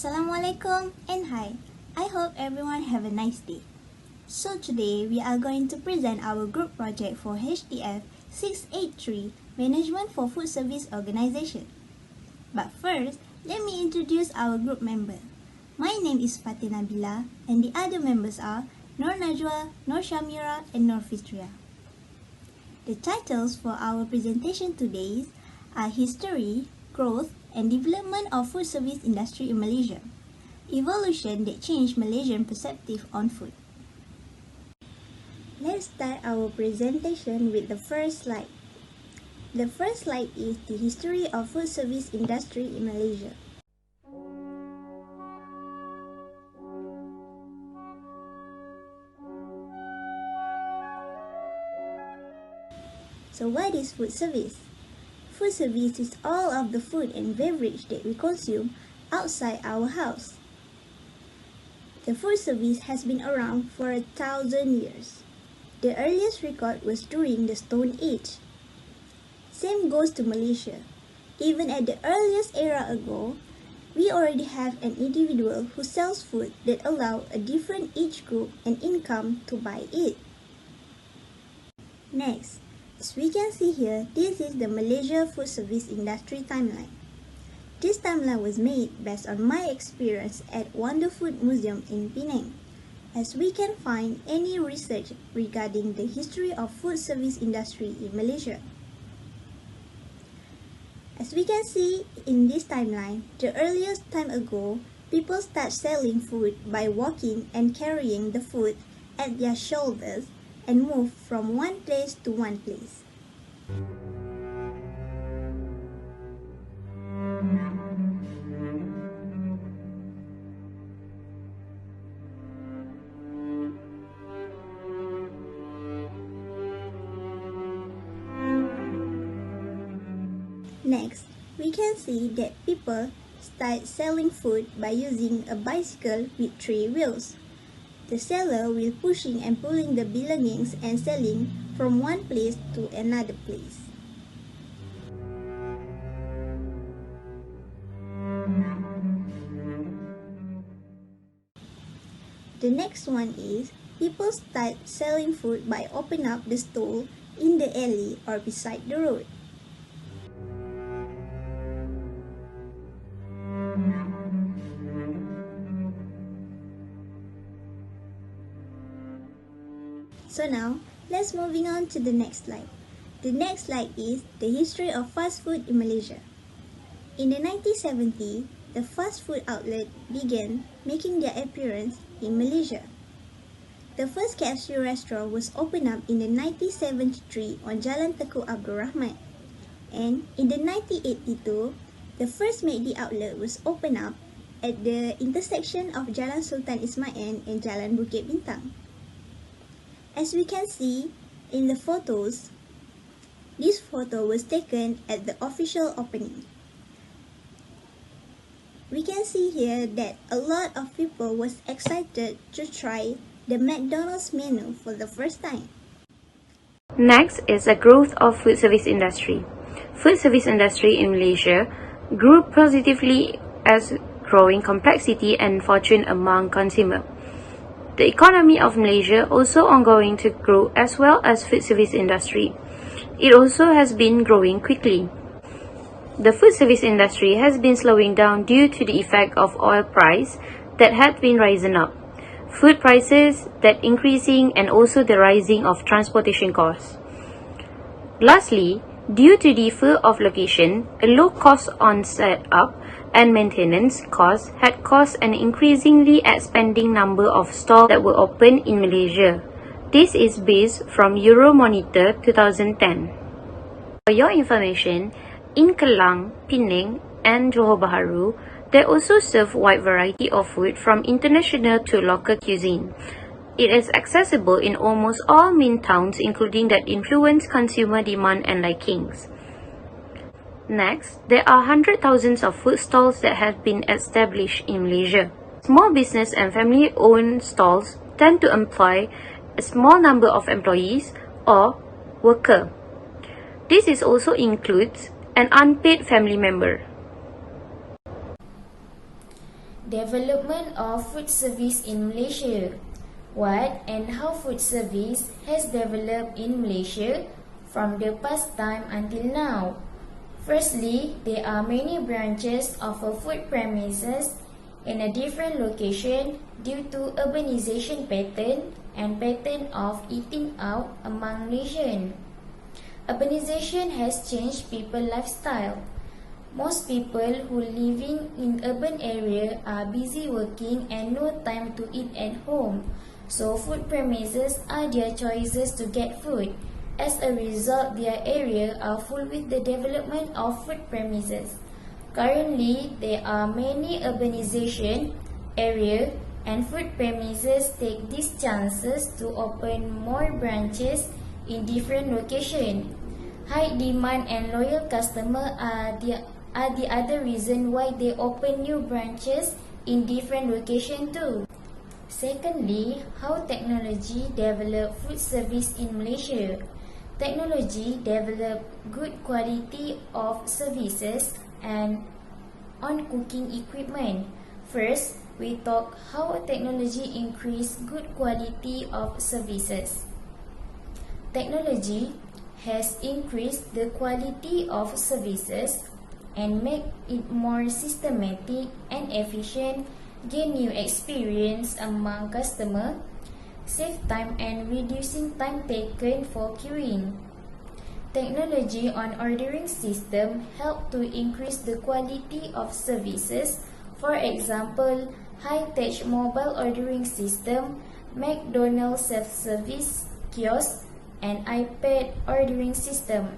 Assalamualaikum and hi. I hope everyone have a nice day. So today we are going to present our group project for HTF683 Management for Food Service Organization. But first, let me introduce our group member. My name is Fatin Nabila and the other members are Nur Najwa, Nur Shamira and Nur Fitria. The titles for our presentation today are History, Growth and Development of Food Service Industry in Malaysia. Evolution that changed Malaysian perspective on food. Let's start our presentation with the first slide. The first slide is the history of food service industry in Malaysia. So what is food service? Food service is all of the food and beverage that we consume outside our house. The food service has been around for 1,000 years. The earliest record was during the Stone Age. Same goes to Malaysia. Even at the earliest era ago, we already have an individual who sells food that allow a different age group and income to buy it. Next, as we can see here, this is the Malaysia food service industry timeline. This timeline was made based on my experience at Wonder Food Museum in Penang, as we can find any research regarding the history of food service industry in Malaysia. As we can see in this timeline, the earliest time ago, people start selling food by walking and carrying the food at their shoulders and move from one place to one place. Next, we can see that people start selling food by using a bicycle with 3 wheels. The seller will pushing and pulling the belongings and selling from one place to another place. The next one is people start selling food by opening up the stall in the alley or beside the road. So now, let's moving on to the next slide. The next slide is the history of fast food in Malaysia. In the 1970s, the fast food outlet began making their appearance in Malaysia. The first KFC restaurant was opened up in the 1973 on Jalan Tengku Abdul Rahman. And in the 1982, the first McD outlet was opened up at the intersection of Jalan Sultan Ismail and Jalan Bukit Bintang. As we can see in the photos, this photo was taken at the official opening. We can see here that a lot of people was excited to try the McDonald's menu for the first time. Next is the growth of food service industry. Food service industry in Malaysia grew positively as growing complexity and fortune among consumers. The economy of Malaysia also ongoing to grow as well as food service industry. It also has been growing quickly. The food service industry has been slowing down due to the effect of oil price that had been rising up, food prices that increasing and also the rising of transportation costs. Lastly, due to the fear of location, a low cost on setup and maintenance costs had caused an increasingly expanding number of stalls that were opened in Malaysia. This is based from Euromonitor 2010. For your information, in Kelang, Penang and Johor Bahru, they also serve wide variety of food from international to local cuisine. It is accessible in almost all main towns including that influence consumer demand and likings. Next, there are hundreds of thousands of food stalls that have been established in Malaysia. Small business and family-owned stalls tend to employ a small number of employees or worker. This is also includes an unpaid family member. Development of food service in Malaysia. What and how food service has developed in Malaysia from the past time until now. Firstly, there are many branches of a food premises in a different location due to urbanization pattern and pattern of eating out among Malaysians. Urbanization has changed people's lifestyle. Most people who living in urban area are busy working and no time to eat at home, so food premises are their choices to get food. As a result, their area are full with the development of food premises. Currently, there are many urbanization area and food premises take these chances to open more branches in different locations. High demand and loyal customer are the other reason why they open new branches in different locations too. Secondly, how technology develop food service in Malaysia. Technology develop good quality of services and on cooking equipment. First, we talk how technology increase good quality of services. Technology has increased the quality of services and make it more systematic and efficient, gain new experience among customers, save time and reducing time taken for queuing. Technology on ordering system help to increase the quality of services. For example, high-tech mobile ordering system, McDonald's self-service kiosk, and iPad ordering system.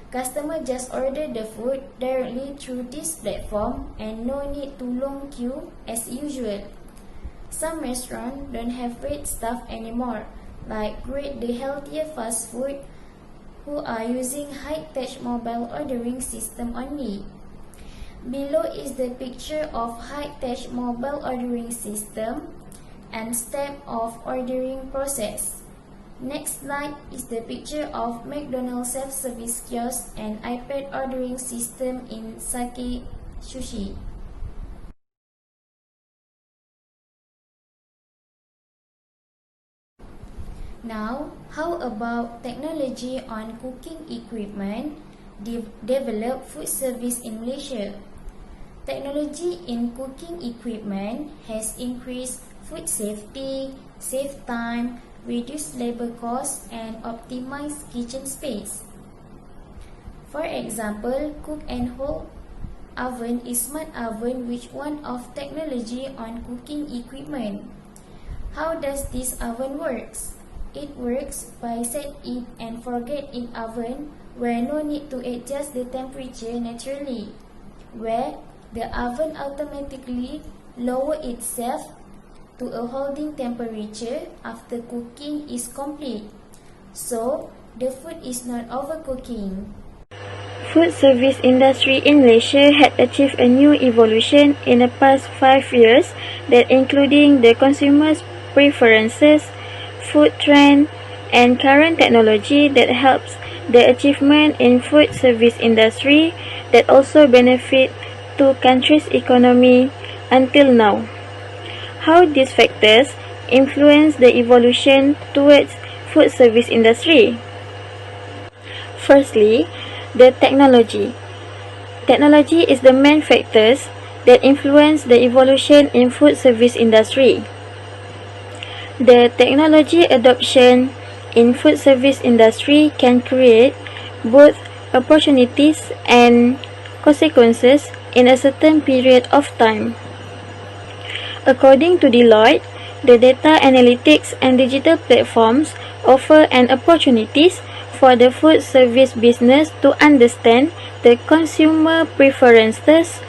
Customer just order the food directly through this platform and no need to long queue as usual. Some restaurants don't have great staff anymore, like Great the Healthier Fast Food, who are using high-tech mobile ordering system only. Below is the picture of high-tech mobile ordering system and step of ordering process. Next slide is the picture of McDonald's self-service kiosk and iPad ordering system in Sake Sushi. Now, how about technology on cooking equipment develop food service in Malaysia? Technology in cooking equipment has increased food safety, save time, reduce labor costs, and optimize kitchen space. For example, cook and hold oven is smart oven which one of technology on cooking equipment. How does this oven works? It works by set it and forget it oven where no need to adjust the temperature naturally, where the oven automatically lower itself to a holding temperature after cooking is complete, so the food is not overcooking. Food service industry in Malaysia had achieved a new evolution in the past 5 years that including the consumers' preferences, food trend, and current technology that helps the achievement in food service industry that also benefit to country's economy until now. How these factors influence the evolution towards food service industry? Firstly, the technology. Technology is the main factors that influence the evolution in food service industry. The technology adoption in food service industry can create both opportunities and consequences in a certain period of time. According to Deloitte, the data analytics and digital platforms offer an opportunities for the food service business to understand the consumer preferences,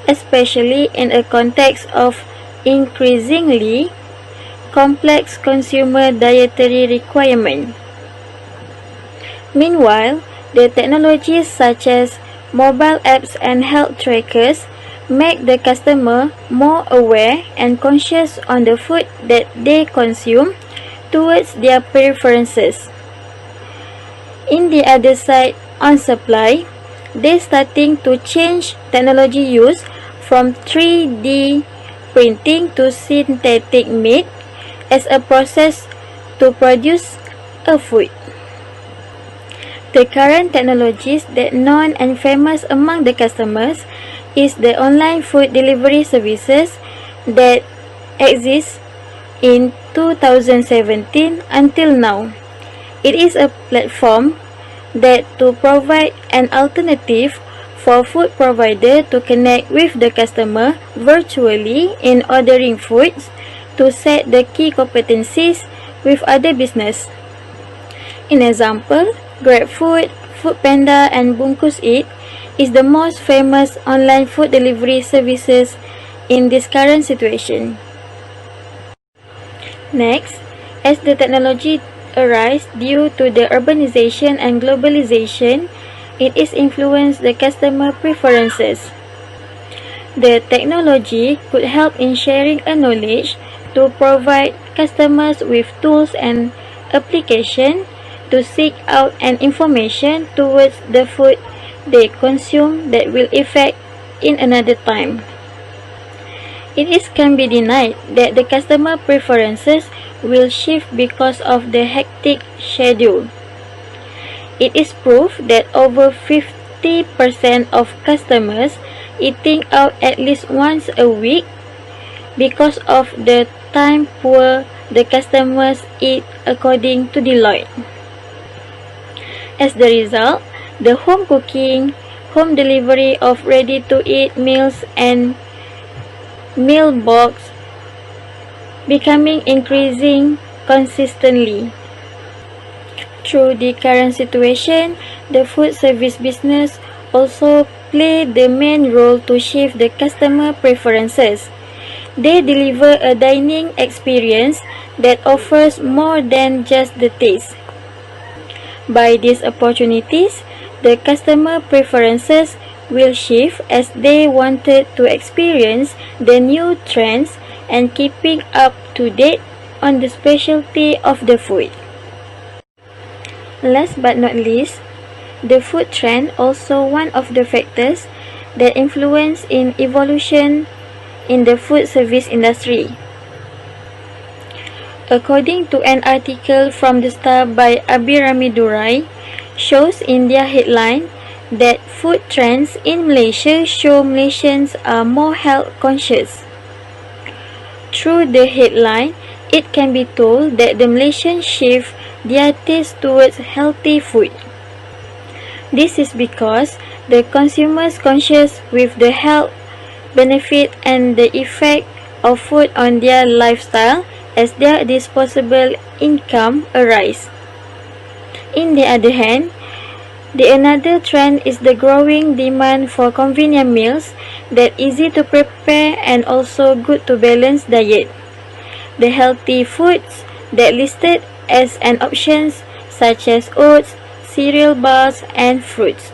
especially in a context of increasingly complex consumer dietary requirements. Meanwhile, the technologies such as mobile apps and health trackers make the customer more aware and conscious on the food that they consume towards their preferences. In the other side, on supply, they starting to change technology use from 3D printing to synthetic meat as a process to produce a food. The current technologies that known and famous among the customers is the online food delivery services that exist in 2017 until now. It is a platform that to provide an alternative for food provider to connect with the customer virtually in ordering foods to set the key competencies with other business. In example, GrabFood, Foodpanda and Bungkus Eat is the most famous online food delivery services in this current situation. Next, as the technology arises due to the urbanization and globalization, it is influenced the customer preferences. The technology could help in sharing a knowledge to provide customers with tools and application to seek out an information towards the food they consume that will affect in another time. It can be denied that the customer preferences will shift because of the hectic schedule. It is proof that over 50% of customers eating out at least once a week because of the time poor the customers eat according to Deloitte. As the result, the home cooking, home delivery of ready-to-eat meals and meal box becoming increasing consistently. Through the current situation, the food service business also play the main role to shift the customer preferences. They deliver a dining experience that offers more than just the taste. By these opportunities, the customer preferences will shift as they wanted to experience the new trends and keeping up to date on the specialty of the food. Last but not least, the food trend also one of the factors that influence in evolution in the food service industry. According to an article from the Star by Abirami Durai, shows in their headline that food trends in Malaysia show Malaysians are more health conscious. Through the headline, it can be told that the Malaysians shift their taste towards healthy food. This is because the consumers conscious with the health benefit and the effect of food on their lifestyle as their disposable income arise. In the other hand, another trend is the growing demand for convenient meals that easy to prepare and also good to balance diet. The healthy foods that listed as an options such as oats, cereal bars and fruits.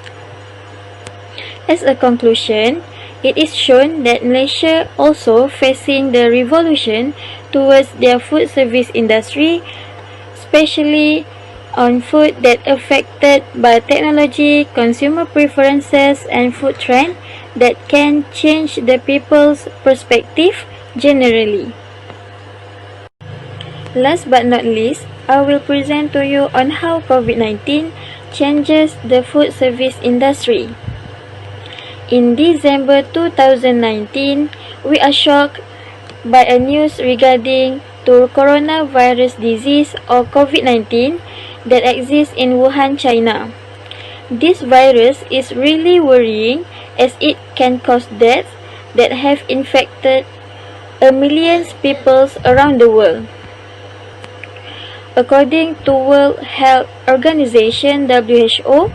As a conclusion, it is shown that Malaysia also facing the revolution towards their food service industry, especially on food that affected by technology, consumer preferences and food trend that can change the people's perspective generally. Last but not least, I will present to you on how COVID-19 changes the food service industry. In December 2019, we are shocked by a news regarding to coronavirus disease or COVID-19 that exists in Wuhan, China. This virus is really worrying as it can cause deaths that have infected millions of people around the world. According to World Health Organization (WHO),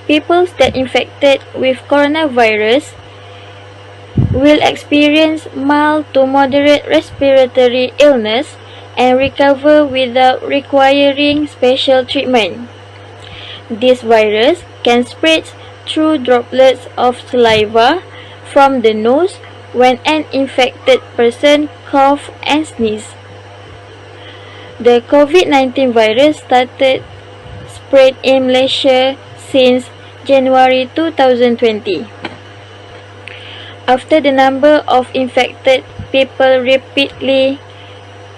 people that infected with coronavirus will experience mild to moderate respiratory illness and recover without requiring special treatment. This virus can spread through droplets of saliva from the nose when an infected person coughs and sneezes. The COVID-19 virus started spread in Malaysia since January 2020. After the number of infected people rapidly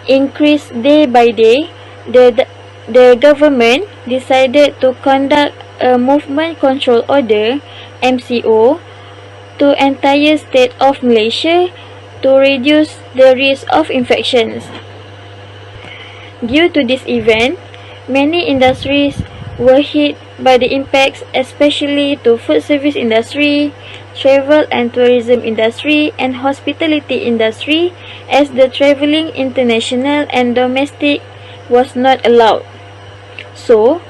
increased day by day, the government decided to conduct a movement control order (MCO) to entire state of Malaysia to reduce the risk of infections. Due to this event, many industries were hit by the impacts, especially to food service industry, travel and tourism industry, and hospitality industry, as the traveling international and domestic was not allowed. So,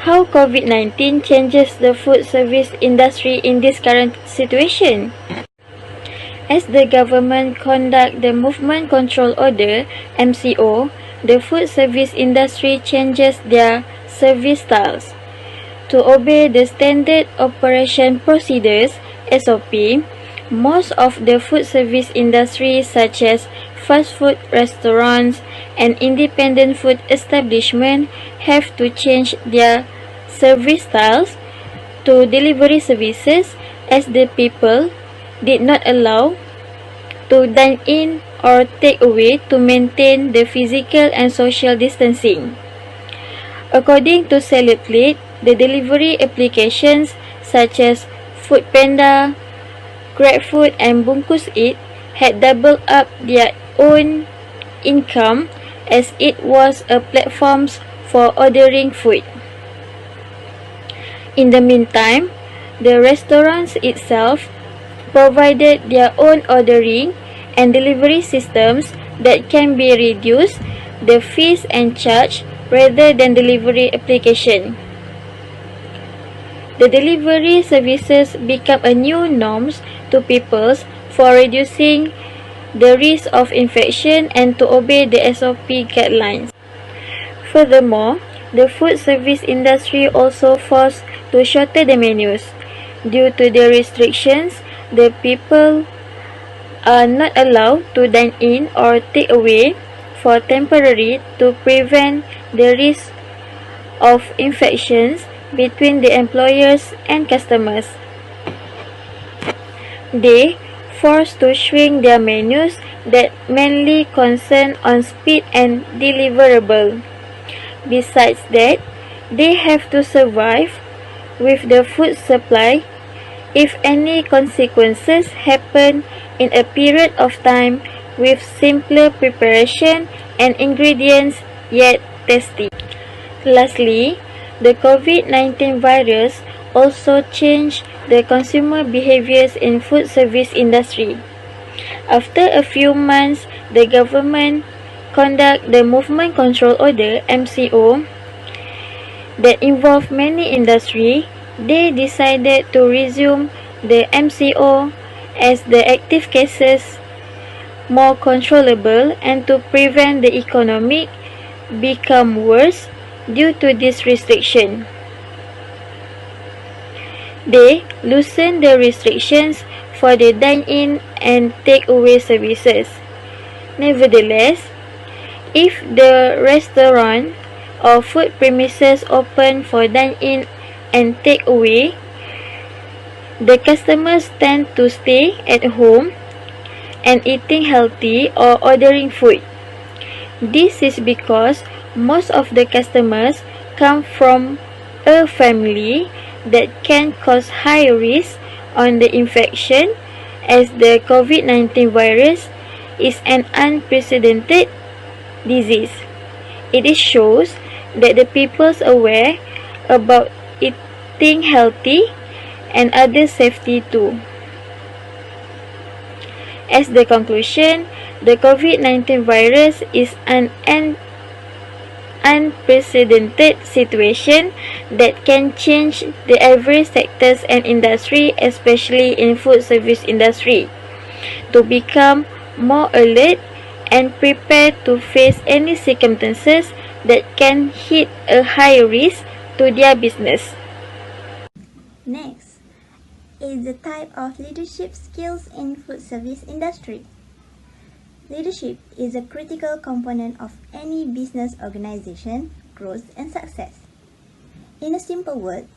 how COVID-19 changes the food service industry in this current situation? As the government conduct the Movement Control Order (MCO), the food service industry changes their service styles. To obey the Standard Operation Procedures (SOP), most of the food service industry such as fast food restaurants and independent food establishments have to change their service styles to delivery services as the people did not allow to dine in or take away to maintain the physical and social distancing. According to Salad the delivery applications such as Foodpanda, GrabFood and Bungkus Eat had doubled up their own income as it was a platform for ordering food. In the meantime, the restaurants itself provided their own ordering and delivery systems that can be reduced the fees and charge rather than delivery application. The delivery services become a new norm to people for reducing the risk of infection and to obey the SOP guidelines. Furthermore, the food service industry also forced to shorten the menus. Due to the restrictions, the people are not allowed to dine in or take away for temporary to prevent the risk of infections between the employers and customers. They forced to shrink their menus that mainly concern on speed and deliverable. Besides that, they have to survive with the food supply if any consequences happen in a period of time with simpler preparation and ingredients yet tasty. Lastly, the COVID-19 virus also changed the consumer behaviors in food service industry. After a few months, the government conduct the Movement Control Order (MCO) that involved many industry. They decided to resume the MCO as the active cases more controllable and to prevent the economic become worse due to this restriction. They loosened the restrictions for the dine-in and take-away services. Nevertheless, if the restaurant or food premises open for dine-in and take-away, the customers tend to stay at home and eating healthy or ordering food. This is because most of the customers come from a family that can cause high risk on the infection as the COVID-19 virus is an unprecedented disease. It shows that the people's aware about eating healthy and other safety too. As the conclusion, the COVID-19 virus is an unprecedented situation that can change the every sectors and industry, especially in food service industry, to become more alert and prepared to face any circumstances that can hit a high risk to their business. Next is the type of leadership skills in food service industry. Leadership is a critical component of any business organization, growth and success. In a simple word,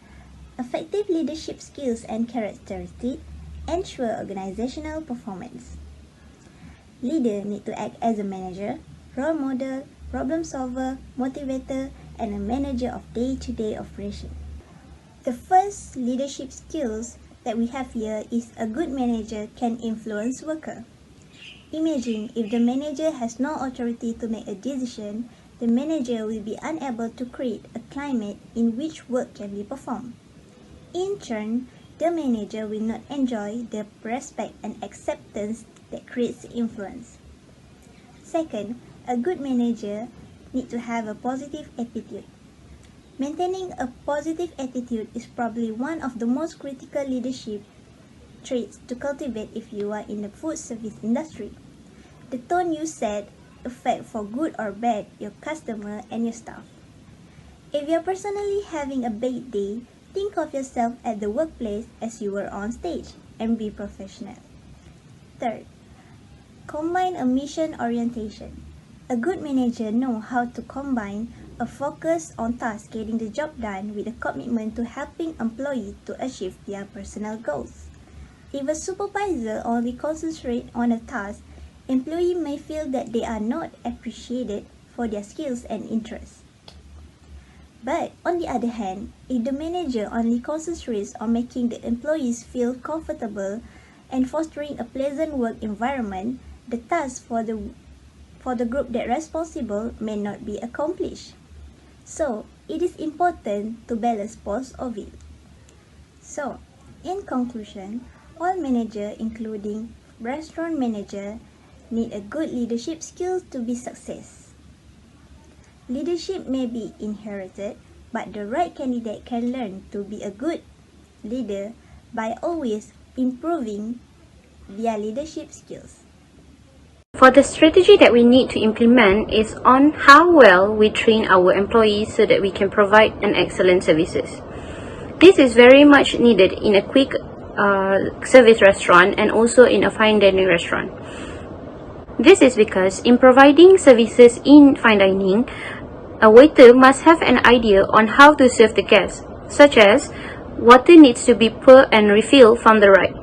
effective leadership skills and characteristics ensure organizational performance. Leader need to act as a manager, role model, problem solver, motivator, and a manager of day-to-day operation. The first leadership skills that we have here is a good manager can influence worker. Imagine if the manager has no authority to make a decision, the manager will be unable to create a climate in which work can be performed. In turn, the manager will not enjoy the respect and acceptance that creates influence. Second, a good manager needs to have a positive attitude. Maintaining a positive attitude is probably one of the most critical leadership traits to cultivate if you are in the food service industry. The tone you set affect for good or bad your customer and your staff. If you're personally having a bad day, think of yourself at the workplace as you were on stage and be professional. Third, combine a mission orientation. A good manager knows how to combine a focus on task getting the job done with a commitment to helping employees to achieve their personal goals. If a supervisor only concentrates on a task, employees may feel that they are not appreciated for their skills and interests. But on the other hand, if the manager only concentrates on making the employees feel comfortable and fostering a pleasant work environment, the task for the group that responsible may not be accomplished. So, it is important to balance both of it. So, in conclusion, all managers, including restaurant manager, need a good leadership skill to be success. Leadership may be inherited, but the right candidate can learn to be a good leader by always improving their leadership skills. For the strategy that we need to implement is on how well we train our employees so that we can provide an excellent services. This is very much needed in a quick service restaurant and also in a fine dining restaurant. This is because in providing services in fine dining, a waiter must have an idea on how to serve the guests, such as water needs to be poured and refilled from the right.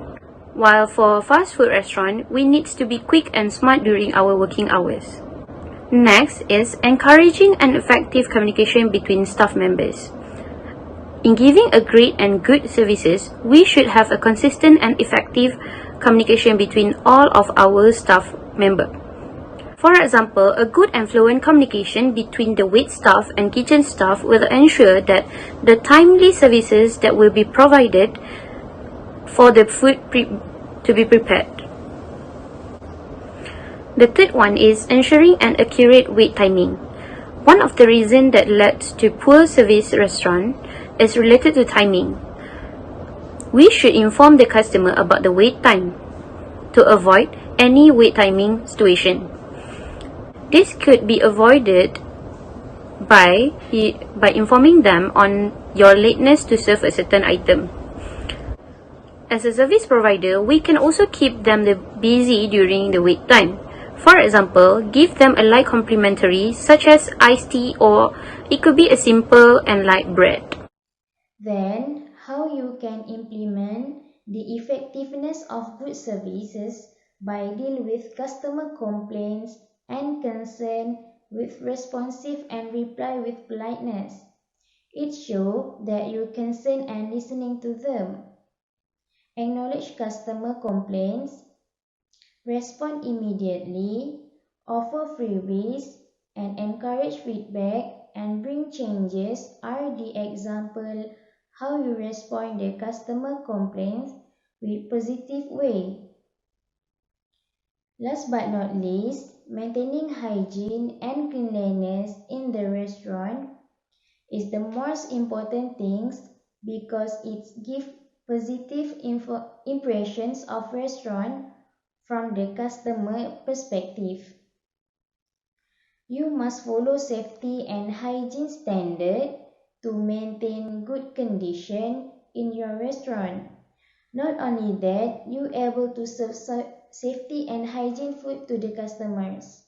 While for a fast food restaurant, we need to be quick and smart during our working hours. Next is encouraging an effective communication between staff members. In giving a great and good services, we should have a consistent and effective communication between all of our staff members. For example, a good and fluent communication between the wait staff and kitchen staff will ensure that the timely services that will be provided for the food to be prepared. The third one is ensuring an accurate wait timing. One of the reasons that led to poor service restaurant is related to timing. We should inform the customer about the wait time to avoid any wait timing situation. This could be avoided by informing them on your lateness to serve a certain item. As a service provider, we can also keep them busy during the wait time. For example, give them a light complimentary such as iced tea, or it could be a simple and light bread. Then, how you can implement the effectiveness of good services by deal with customer complaints and concern with responsive and reply with politeness. It shows that you concern and listening to them. Acknowledge customer complaints, respond immediately, offer freebies, and encourage feedback and bring changes are the example how you respond to customer complaints with positive way. Last but not least, maintaining hygiene and cleanliness in the restaurant is the most important things because it gives positive impressions of restaurant from the customer perspective. You must follow safety and hygiene standard to maintain good condition in your restaurant. Not only that, you able to serve safety and hygiene food to the customers.